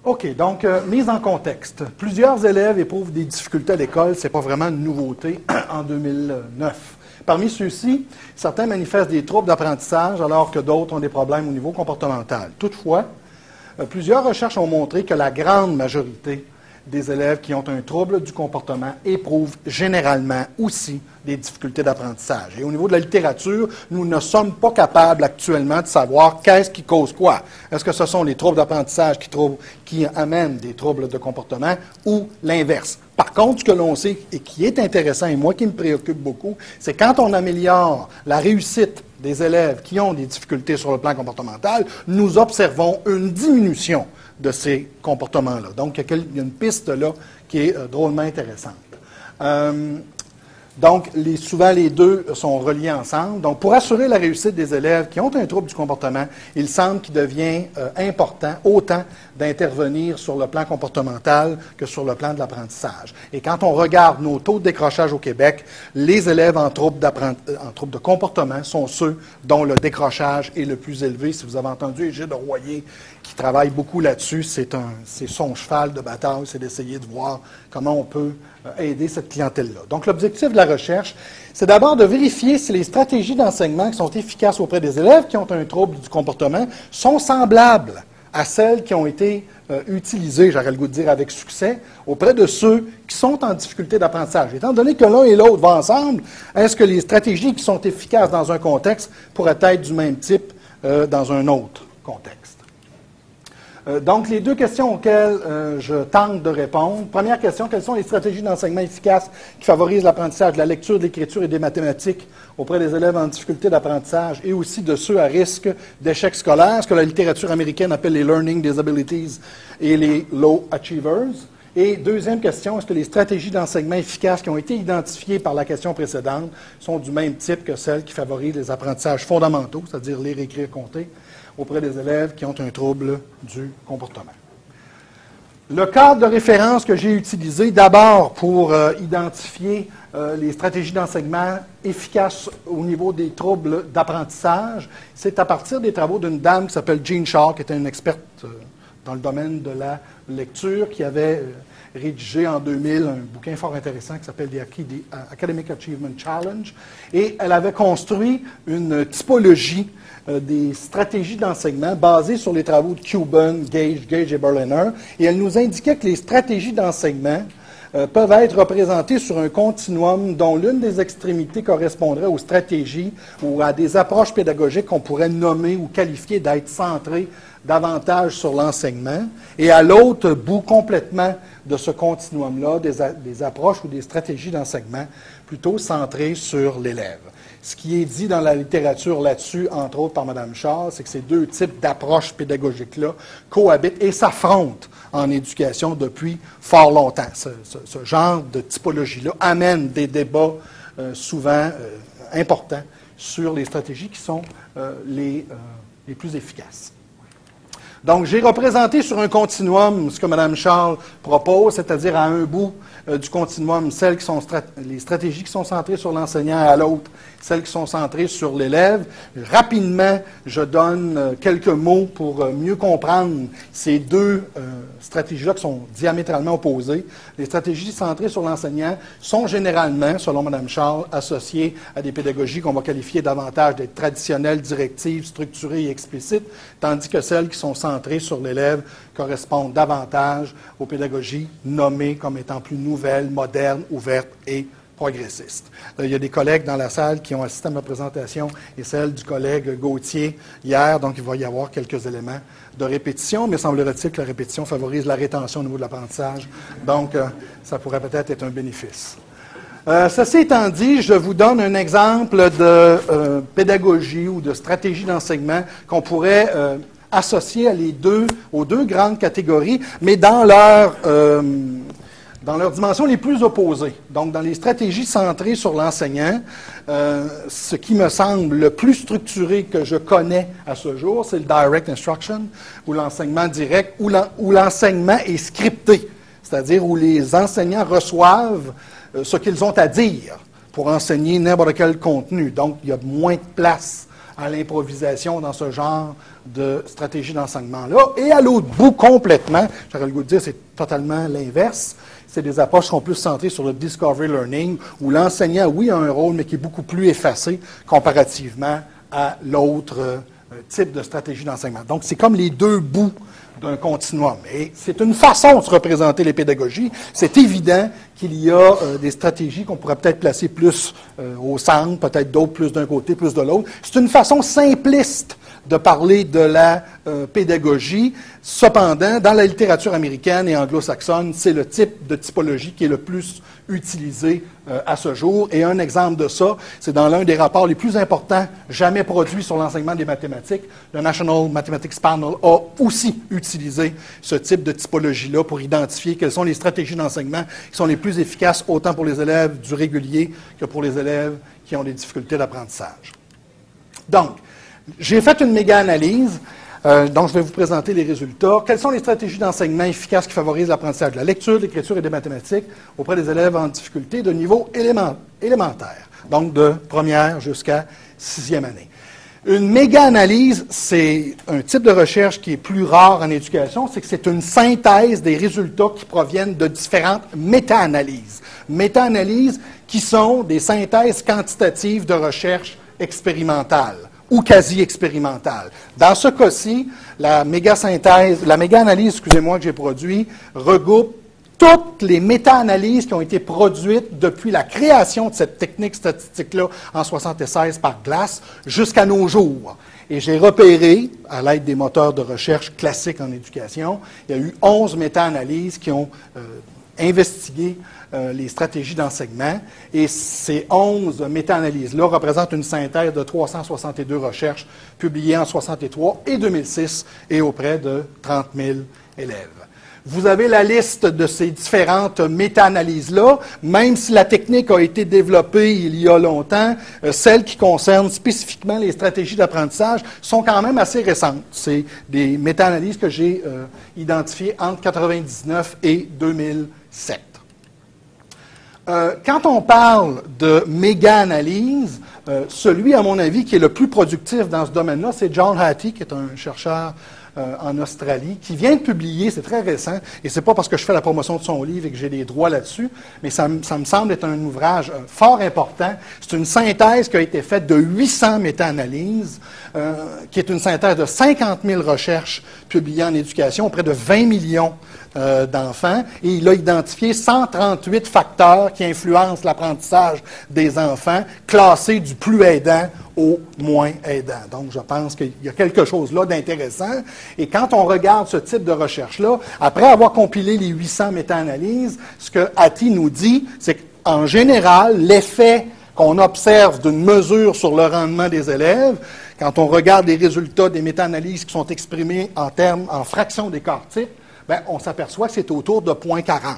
OK, donc, mise en contexte. Plusieurs élèves éprouvent des difficultés à l'école. Ce n'est pas vraiment une nouveauté en 2009. Parmi ceux-ci, certains manifestent des troubles d'apprentissage alors que d'autres ont des problèmes au niveau comportemental. Toutefois, plusieurs recherches ont montré que la grande majorité des élèves qui ont un trouble du comportement éprouvent généralement aussi des difficultés d'apprentissage. Et au niveau de la littérature, nous ne sommes pas capables actuellement de savoir qu'est-ce qui cause quoi. Est-ce que ce sont les troubles d'apprentissage qui amènent des troubles de comportement ou l'inverse? Par contre, ce que l'on sait et qui est intéressant, et moi qui me préoccupe beaucoup, c'est quand on améliore la réussite des élèves qui ont des difficultés sur le plan comportemental, nous observons une diminution de ces comportements-là. Donc, il y a une piste là qui est drôlement intéressante. Donc, souvent, les deux sont reliés ensemble. Donc, pour assurer la réussite des élèves qui ont un trouble du comportement, il semble qu'il devient important autant d'intervenir sur le plan comportemental que sur le plan de l'apprentissage. Et quand on regarde nos taux de décrochage au Québec, les élèves en trouble de comportement sont ceux dont le décrochage est le plus élevé. Si vous avez entendu Égide Royer, qui travaille beaucoup là-dessus, c'est son cheval de bataille, c'est d'essayer de voir comment on peut aider cette clientèle-là. Donc, l'objectif de la recherche, c'est d'abord de vérifier si les stratégies d'enseignement qui sont efficaces auprès des élèves qui ont un trouble du comportement sont semblables à celles qui ont été utilisées, j'aurais le goût de dire avec succès, auprès de ceux qui sont en difficulté d'apprentissage. Étant donné que l'un et l'autre vont ensemble, est-ce que les stratégies qui sont efficaces dans un contexte pourraient être du même type dans un autre contexte? Donc, les deux questions auxquelles je tente de répondre. Première question, quelles sont les stratégies d'enseignement efficaces qui favorisent l'apprentissage de la lecture, de l'écriture et des mathématiques auprès des élèves en difficulté d'apprentissage et aussi de ceux à risque d'échec scolaire, ce que la littérature américaine appelle les Learning Disabilities et les Low Achievers? Et deuxième question, est-ce que les stratégies d'enseignement efficaces qui ont été identifiées par la question précédente sont du même type que celles qui favorisent les apprentissages fondamentaux, c'est-à-dire lire, écrire, compter, auprès des élèves qui ont un trouble du comportement? Le cadre de référence que j'ai utilisé d'abord pour identifier les stratégies d'enseignement efficaces au niveau des troubles d'apprentissage, c'est à partir des travaux d'une dame qui s'appelle Jean Shaw, qui était une experte dans le domaine de la lecture, qui avait rédigé en 2000 un bouquin fort intéressant qui s'appelle The Academic Achievement Challenge. Et elle avait construit une typologie des stratégies d'enseignement basées sur les travaux de Cuban, Gage et Berliner. Et elle nous indiquait que les stratégies d'enseignement peuvent être représentées sur un continuum dont l'une des extrémités correspondrait aux stratégies ou à des approches pédagogiques qu'on pourrait nommer ou qualifier d'être centrées davantage sur l'enseignement, et à l'autre bout complètement de ce continuum-là, des approches ou des stratégies d'enseignement plutôt centrées sur l'élève. Ce qui est dit dans la littérature là-dessus, entre autres par Mme Shaw, c'est que ces deux types d'approches pédagogiques-là cohabitent et s'affrontent en éducation depuis fort longtemps. Ce genre de typologie-là amène des débats souvent importants sur les stratégies qui sont les plus efficaces. Donc, j'ai représenté sur un continuum ce que Mme Shaw propose, c'est-à-dire à un bout du continuum, les stratégies qui sont centrées sur l'enseignant, à l'autre, celles qui sont centrées sur l'élève. Rapidement, je donne quelques mots pour mieux comprendre ces deux stratégies-là qui sont diamétralement opposées. Les stratégies centrées sur l'enseignant sont généralement, selon Mme Shaw, associées à des pédagogies qu'on va qualifier davantage d'être traditionnelles, directives, structurées et explicites, tandis que celles qui sont centrées sur l'élève correspondent davantage aux pédagogies nommées comme étant plus nouvelles, modernes, ouvertes et progressistes. Il y a des collègues dans la salle qui ont assisté à ma présentation et celle du collègue Gauthier hier, donc il va y avoir quelques éléments de répétition, mais semblerait-il que la répétition favorise la rétention au niveau de l'apprentissage, donc ça pourrait peut-être être un bénéfice. Ceci étant dit, je vous donne un exemple de pédagogie ou de stratégie d'enseignement qu'on pourrait associer aux deux grandes catégories, mais dans leurs dimensions les plus opposées. Donc, dans les stratégies centrées sur l'enseignant, ce qui me semble le plus structuré que je connais à ce jour, c'est le direct instruction, ou l'enseignement direct, où l'enseignement est scripté, c'est-à-dire où les enseignants reçoivent ce qu'ils ont à dire pour enseigner n'importe quel contenu. Donc, il y a moins de place à l'improvisation dans ce genre de stratégie d'enseignement-là. Et à l'autre bout, complètement, j'aurais le goût de dire, c'est totalement l'inverse. C'est des approches qui sont plus centrées sur le discovery learning, où l'enseignant, oui, a un rôle, mais qui est beaucoup plus effacé comparativement à l'autre type de stratégie d'enseignement. Donc, c'est comme les deux bouts d'un continuum. Et c'est une façon de se représenter les pédagogies. C'est évident qu'il y a des stratégies qu'on pourrait peut-être placer plus au centre, peut-être d'autres plus d'un côté, plus de l'autre. C'est une façon simpliste de parler de la pédagogie. Cependant, dans la littérature américaine et anglo-saxonne, c'est le type de typologie qui est le plus utilisé à ce jour. Et un exemple de ça, c'est dans l'un des rapports les plus importants jamais produits sur l'enseignement des mathématiques. Le National Mathematics Panel a aussi utilisé ce type de typologie-là pour identifier quelles sont les stratégies d'enseignement qui sont les plus efficaces autant pour les élèves du régulier que pour les élèves qui ont des difficultés d'apprentissage. Donc, j'ai fait une méga-analyse, dont je vais vous présenter les résultats. Quelles sont les stratégies d'enseignement efficaces qui favorisent l'apprentissage de la lecture, de l'écriture et des mathématiques auprès des élèves en difficulté de niveau élémentaire, donc de première jusqu'à sixième année. Une méga-analyse, c'est un type de recherche qui est plus rare en éducation, c'est que c'est une synthèse des résultats qui proviennent de différentes méta-analyses. Méta-analyses qui sont des synthèses quantitatives de recherche expérimentale ou quasi-expérimentale. Dans ce cas-ci, la méga-analyse, excusez-moi, que j'ai produite, regroupe toutes les méta-analyses qui ont été produites depuis la création de cette technique statistique-là en 1976 par Glass jusqu'à nos jours. Et j'ai repéré, à l'aide des moteurs de recherche classiques en éducation, il y a eu 11 méta-analyses qui ont investigué les stratégies d'enseignement. Et ces 11 méta-analyses-là représentent une synthèse de 362 recherches publiées en 1963 et 2006 et auprès de 30 000 élèves. Vous avez la liste de ces différentes méta-analyses-là, même si la technique a été développée il y a longtemps, celles qui concernent spécifiquement les stratégies d'apprentissage sont quand même assez récentes. C'est des méta-analyses que j'ai identifiées entre 1999 et 2007. Quand on parle de méga-analyse, celui, à mon avis, qui est le plus productif dans ce domaine-là, c'est John Hattie, qui est un chercheur en Australie, qui vient de publier, c'est très récent, et c'est pas parce que je fais la promotion de son livre et que j'ai des droits là-dessus, mais ça me semble être un ouvrage fort important. C'est une synthèse qui a été faite de 800 méta-analyses, qui est une synthèse de 50 000 recherches publiées en éducation auprès de 20 millions d'enfants, et il a identifié 138 facteurs qui influencent l'apprentissage des enfants, classés du plus aidant au moins aidant. Donc, je pense qu'il y a quelque chose là d'intéressant. Et quand on regarde ce type de recherche-là, après avoir compilé les 800 méta-analyses, ce que Hattie nous dit, c'est qu'en général, l'effet qu'on observe d'une mesure sur le rendement des élèves, quand on regarde les résultats des méta-analyses qui sont exprimés en fractions d'écart type, on s'aperçoit que c'est autour de 0,40.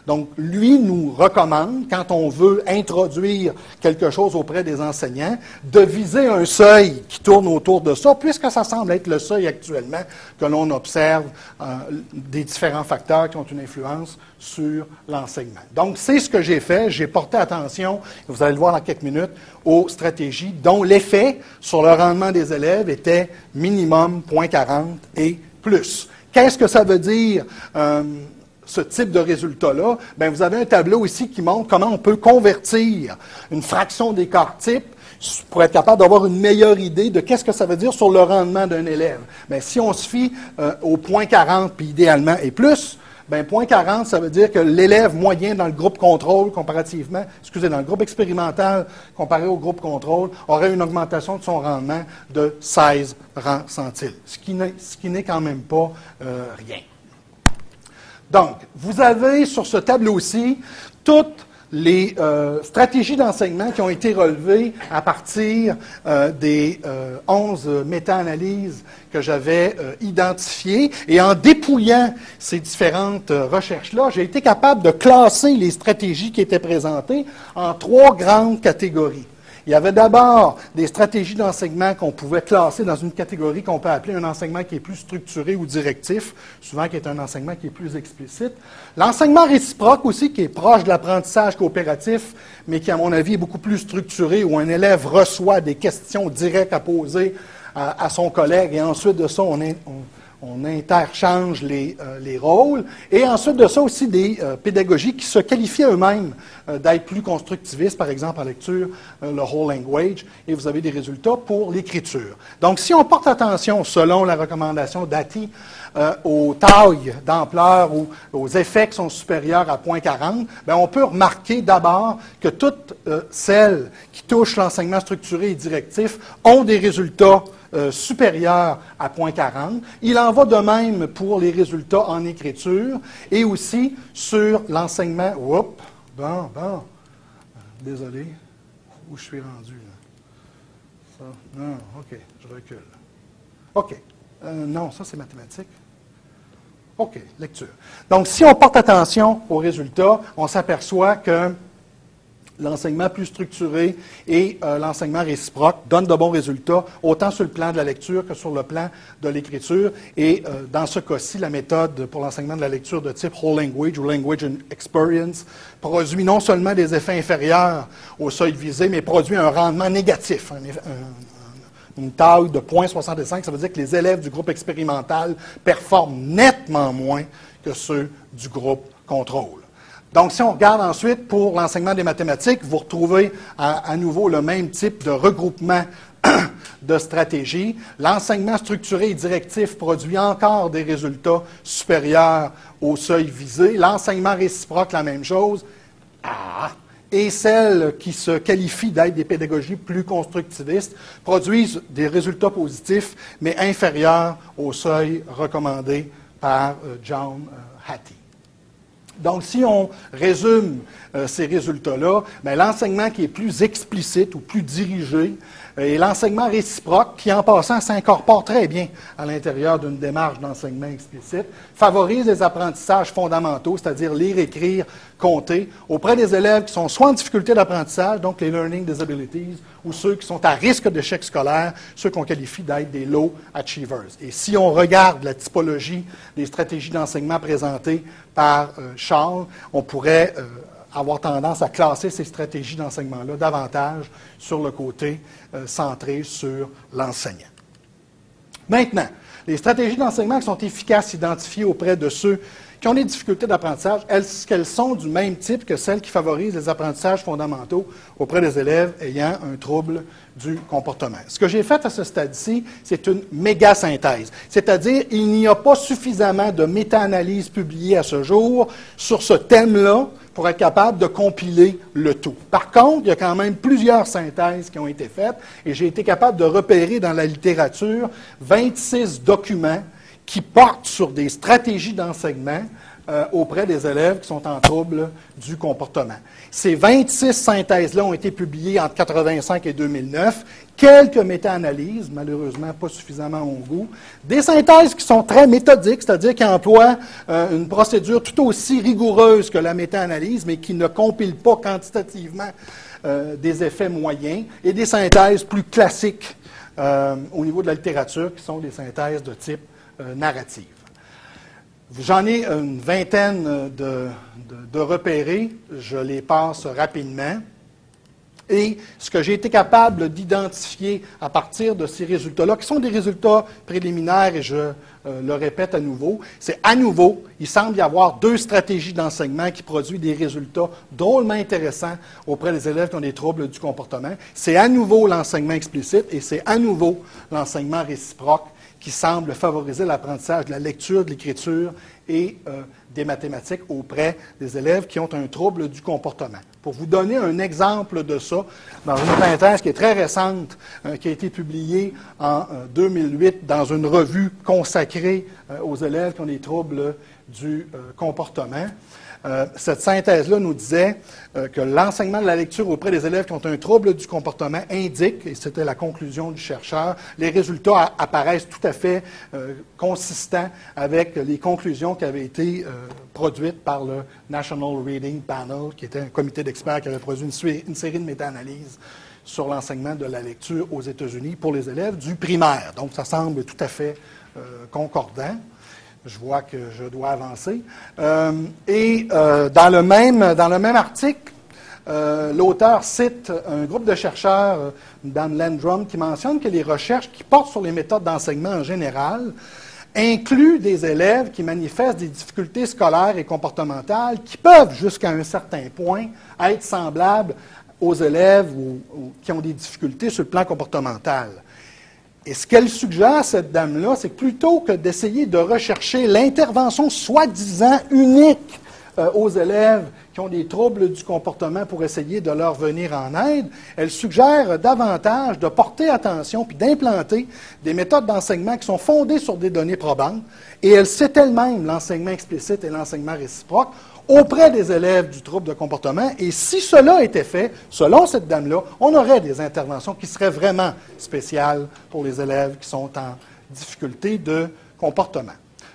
Donc, lui nous recommande, quand on veut introduire quelque chose auprès des enseignants, de viser un seuil qui tourne autour de ça, puisque ça semble être le seuil actuellement que l'on observe des différents facteurs qui ont une influence sur l'enseignement. Donc, c'est ce que j'ai fait. J'ai porté attention, vous allez le voir dans quelques minutes, aux stratégies dont l'effet sur le rendement des élèves était minimum 0,40 et plus. Qu'est-ce que ça veut dire, ce type de résultat-là? Vous avez un tableau ici qui montre comment on peut convertir une fraction d'écart type pour être capable d'avoir une meilleure idée de qu'est-ce que ça veut dire sur le rendement d'un élève. Si on se fie au 0,40 puis idéalement et plus, 0,40, ça veut dire que l'élève moyen dans le groupe contrôle dans le groupe expérimental comparé au groupe contrôle, aurait une augmentation de son rendement de 16 rangs centiles, ce qui n'est quand même pas rien. Donc, vous avez sur ce tableau-ci toutes les stratégies d'enseignement qui ont été relevées à partir des 11 méta-analyses que j'avais identifiées. Et en dépouillant ces différentes recherches-là, j'ai été capable de classer les stratégies qui étaient présentées en 3 grandes catégories. Il y avait d'abord des stratégies d'enseignement qu'on pouvait classer dans une catégorie qu'on peut appeler un enseignement qui est plus structuré ou directif, souvent qui est un enseignement qui est plus explicite. L'enseignement réciproque aussi, qui est proche de l'apprentissage coopératif, mais qui, à mon avis, est beaucoup plus structuré, où un élève reçoit des questions directes à poser à son collègue, et ensuite de ça, on interchange les rôles. Et ensuite de ça aussi des pédagogies qui se qualifient eux-mêmes d'être plus constructivistes, par exemple en lecture, le whole language, et vous avez des résultats pour l'écriture. Donc, si on porte attention, selon la recommandation d'ATI, aux tailles d'ampleur ou aux effets qui sont supérieurs à 0,40, bien, on peut remarquer d'abord que toutes celles qui touchent l'enseignement structuré et directif ont des résultats supérieur à 0,40. Il en va de même pour les résultats en écriture et aussi sur l'enseignement. Oups, bon, désolé, où je suis rendu là? Ça, non, OK, je recule. OK, non, ça c'est mathématique. OK, lecture. Donc, si on porte attention aux résultats, on s'aperçoit que l'enseignement plus structuré et l'enseignement réciproque donnent de bons résultats, autant sur le plan de la lecture que sur le plan de l'écriture. Et dans ce cas-ci, la méthode pour l'enseignement de la lecture de type Whole Language ou Language and Experience produit non seulement des effets inférieurs au seuil visé, mais produit un rendement négatif, une taille de 0,65. Ça veut dire que les élèves du groupe expérimental performent nettement moins que ceux du groupe contrôle. Donc, si on regarde ensuite pour l'enseignement des mathématiques, vous retrouvez à nouveau le même type de regroupement de stratégies. L'enseignement structuré et directif produit encore des résultats supérieurs au seuil visé. L'enseignement réciproque, la même chose. Et celles qui se qualifient d'être des pédagogies plus constructivistes produisent des résultats positifs, mais inférieurs au seuil recommandé par John Hattie. Donc, si on résume ces résultats-là, bien, l'enseignement qui est plus explicite ou plus dirigé et l'enseignement réciproque, qui en passant s'incorpore très bien à l'intérieur d'une démarche d'enseignement explicite, favorise les apprentissages fondamentaux, c'est-à-dire lire, écrire, compter, auprès des élèves qui sont soit en difficulté d'apprentissage, donc les learning disabilities, ou ceux qui sont à risque d'échec scolaire, ceux qu'on qualifie d'être des low achievers. Et si on regarde la typologie des stratégies d'enseignement présentées par Charles, on pourrait avoir tendance à classer ces stratégies d'enseignement-là davantage sur le côté centré sur l'enseignant. Maintenant, les stratégies d'enseignement qui sont efficaces identifiées auprès de ceux qui ont des difficultés d'apprentissage, est-ce qu'elles sont du même type que celles qui favorisent les apprentissages fondamentaux auprès des élèves ayant un trouble du comportement? Ce que j'ai fait à ce stade-ci, c'est une méga-synthèse. C'est-à-dire, il n'y a pas suffisamment de méta-analyses publiées à ce jour sur ce thème-là pour être capable de compiler le tout. Par contre, il y a quand même plusieurs synthèses qui ont été faites et j'ai été capable de repérer dans la littérature 26 documents qui portent sur des stratégies d'enseignement auprès des élèves qui sont en trouble du comportement. Ces 26 synthèses-là ont été publiées entre 1985 et 2009. Quelques méta-analyses, malheureusement pas suffisamment à mon goût. Des synthèses qui sont très méthodiques, c'est-à-dire qui emploient une procédure tout aussi rigoureuse que la méta-analyse, mais qui ne compilent pas quantitativement des effets moyens. Et des synthèses plus classiques au niveau de la littérature, qui sont des synthèses de type narrative. J'en ai une vingtaine de repérés, je les passe rapidement. Et ce que j'ai été capable d'identifier à partir de ces résultats-là, qui sont des résultats préliminaires, et je le répète à nouveau, c'est à nouveau, il semble y avoir deux stratégies d'enseignement qui produisent des résultats drôlement intéressants auprès des élèves qui ont des troubles du comportement. C'est à nouveau l'enseignement explicite et c'est à nouveau l'enseignement réciproque qui semble favoriser l'apprentissage de la lecture, de l'écriture et des mathématiques auprès des élèves qui ont un trouble du comportement. Pour vous donner un exemple de ça, dans une synthèse qui est très récente, qui a été publiée en 2008 dans une revue consacrée aux élèves qui ont des troubles du comportement, cette synthèse-là nous disait que l'enseignement de la lecture auprès des élèves qui ont un trouble du comportement indique, et c'était la conclusion du chercheur, les résultats apparaissent tout à fait consistants avec les conclusions qui avaient été produites par le National Reading Panel, qui était un comité d'experts qui avait produit une série de méta-analyses sur l'enseignement de la lecture aux États-Unis pour les élèves du primaire. Donc, ça semble tout à fait concordant. Je vois que je dois avancer. Dans le même article, l'auteur cite un groupe de chercheurs, Mme Landrum, qui mentionne que les recherches qui portent sur les méthodes d'enseignement en général incluent des élèves qui manifestent des difficultés scolaires et comportementales qui peuvent, jusqu'à un certain point, être semblables aux élèves qui ont des difficultés sur le plan comportemental. Et ce qu'elle suggère, cette dame-là, c'est que plutôt que d'essayer de rechercher l'intervention soi-disant unique aux élèves qui ont des troubles du comportement pour essayer de leur venir en aide, elle suggère davantage de porter attention puis d'implanter des méthodes d'enseignement qui sont fondées sur des données probantes. Et elle cite elle-même l'enseignement explicite et l'enseignement réciproque auprès des élèves du trouble de comportement. Et si cela était fait, selon cette dame-là, on aurait des interventions qui seraient vraiment spéciales pour les élèves qui sont en difficulté de comportement.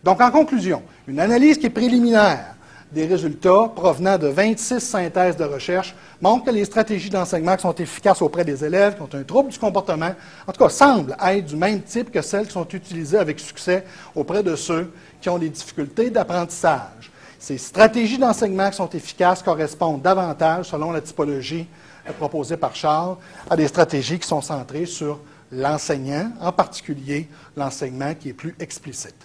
Donc, en conclusion, une analyse qui est préliminaire des résultats provenant de 26 synthèses de recherche montrent que les stratégies d'enseignement qui sont efficaces auprès des élèves qui ont un trouble du comportement, en tout cas, semblent être du même type que celles qui sont utilisées avec succès auprès de ceux qui ont des difficultés d'apprentissage. Ces stratégies d'enseignement qui sont efficaces correspondent davantage, selon la typologie proposée par Charles, à des stratégies qui sont centrées sur l'enseignant, en particulier l'enseignement qui est plus explicite.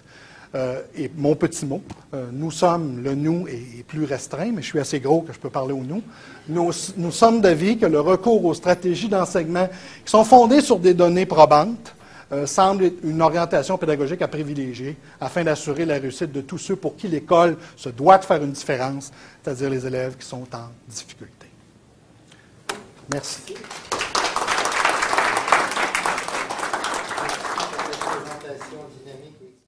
Et mon petit mot, nous sommes, le nous est plus restreint, mais je suis assez gros que je peux parler au nous. Nous sommes d'avis que le recours aux stratégies d'enseignement qui sont fondées sur des données probantes semble être une orientation pédagogique à privilégier afin d'assurer la réussite de tous ceux pour qui l'école se doit de faire une différence, c'est-à-dire les élèves qui sont en difficulté. Merci. Merci pour la présentation dynamique et